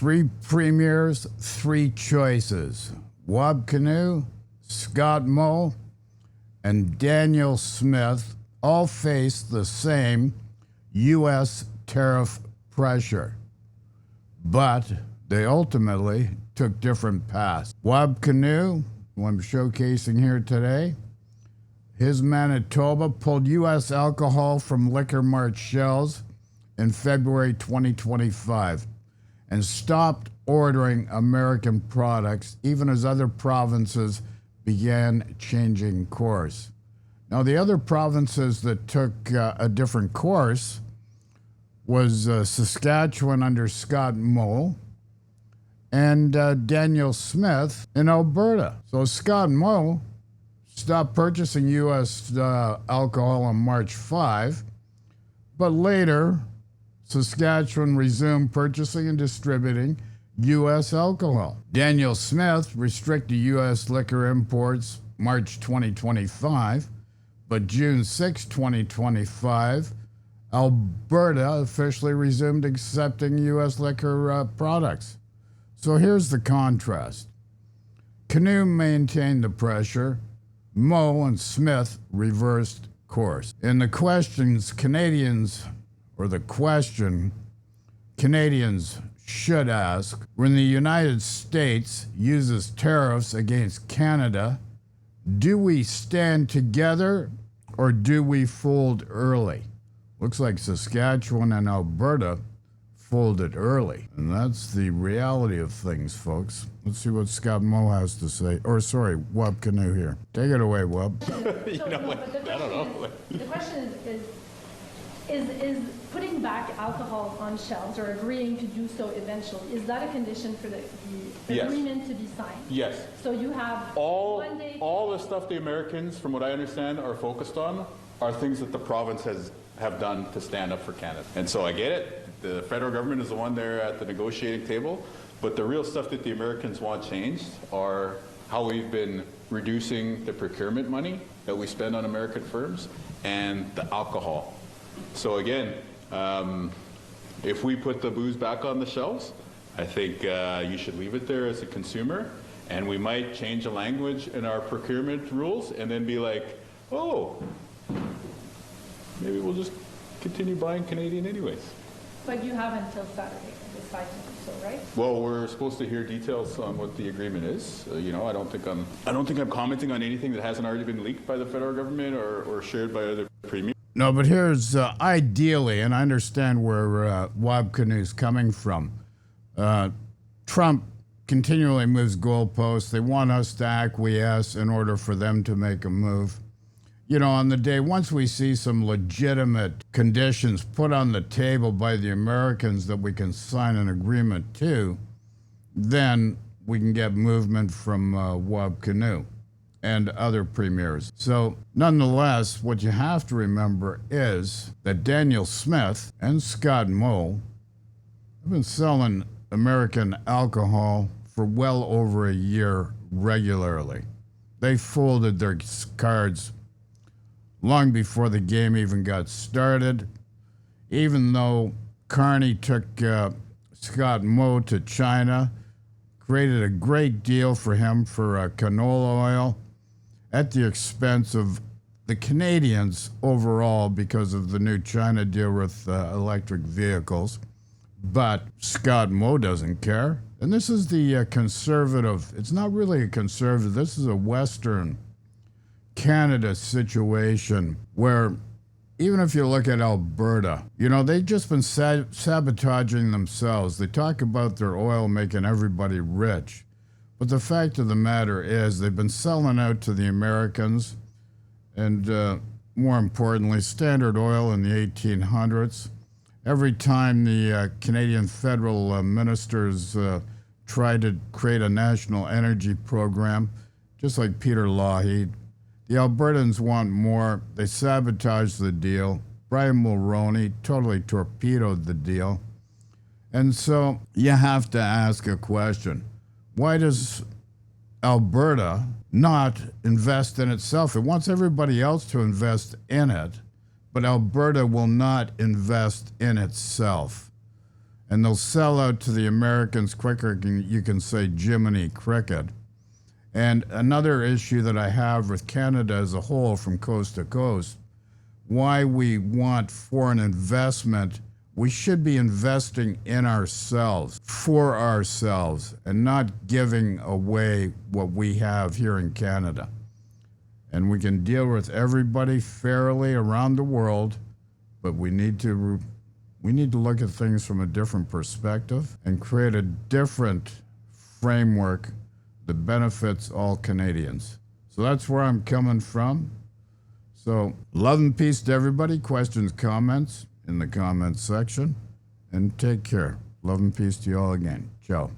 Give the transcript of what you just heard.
Three premiers, three choices. Wab Kinew, Scott Moe, and Danielle Smith all face the same U.S. tariff pressure, but they ultimately took different paths. Wab Kinew, who I'm showcasing here today, his Manitoba pulled U.S. alcohol from Liquor Mart shelves in February 2025 and stopped ordering American products even as other provinces began changing course. Now, the other provinces that took a different course was Saskatchewan under Scott Moe and Danielle Smith in Alberta. So Scott Moe stopped purchasing U.S. alcohol on March 5, but later Saskatchewan resumed purchasing and distributing U.S. alcohol. Danielle Smith restricted U.S. liquor imports March 2025, but June 6, 2025, Alberta officially resumed accepting U.S. liquor products. So here's the contrast. Kinew maintained the pressure. Moe and Smith reversed course. In the questions, Canadians should ask, when the United States uses tariffs against Canada, do we stand together or do we fold early? Looks like Saskatchewan and Alberta folded early. And that's the reality of things, folks. Let's see what Scott Moe has to say. Or sorry, Wab Kinew here. Take it away, Wab. I don't know. The question is putting back alcohol on shelves or agreeing to do so eventually, is that a condition for the Yes. agreement to be signed? Yes. So you have one day. All the stuff the Americans, from what I understand, are focused on are things that the province have done to stand up for Canada. And so I get it. The federal government is the one there at the negotiating table, but the real stuff that the Americans want changed are how we've been reducing the procurement money that we spend on American firms and the alcohol. So again, if we put the booze back on the shelves, I think you should leave it there as a consumer, and we might change the language in our procurement rules and then be like, oh, maybe we'll just continue buying Canadian anyways. But you have until Saturday to decide to do so, right? Well, we're supposed to hear details on what the agreement is. I don't think I'm commenting on anything that hasn't already been leaked by the federal government or shared by other premiers. No, but here's ideally, and I understand where Wab Kinew's coming from. Trump continually moves goalposts. They want us to acquiesce in order for them to make a move. On the day, once we see some legitimate conditions put on the table by the Americans that we can sign an agreement to, then we can get movement from Wab Kinew and other premiers. So nonetheless, what you have to remember is that Danielle Smith and Scott Moe have been selling American alcohol for well over a year regularly. They folded their cards long before the game even got started. Even though Carney took Scott Moe to China, created a great deal for him for canola oil at the expense of the Canadians overall because of the new China deal with electric vehicles. But Scott Moe doesn't care. And this is the conservative, it's not really a conservative, this is a Western Canada situation where even if you look at Alberta, they've just been sabotaging themselves. They talk about their oil making everybody rich. But the fact of the matter is they've been selling out to the Americans and, more importantly, Standard Oil in the 1800s. Every time the Canadian federal ministers tried to create a national energy program, just like Peter Lougheed, the Albertans want more. They sabotaged the deal. Brian Mulroney totally torpedoed the deal. And so you have to ask a question. Why does Alberta not invest in itself? It wants everybody else to invest in it, but Alberta will not invest in itself. and they'll sell out to the Americans quicker than you can say Jiminy Cricket. And another issue that I have with Canada as a whole from coast to coast, why we want foreign investment, we should be investing in ourselves, for ourselves, and not giving away what we have here in Canada. And we can deal with everybody fairly around the world, but we need to look at things from a different perspective and create a different framework that benefits all Canadians. So that's where I'm coming from. So love and peace to everybody. Questions, comments in the comments section. And take care. Love and peace to you all again. Ciao.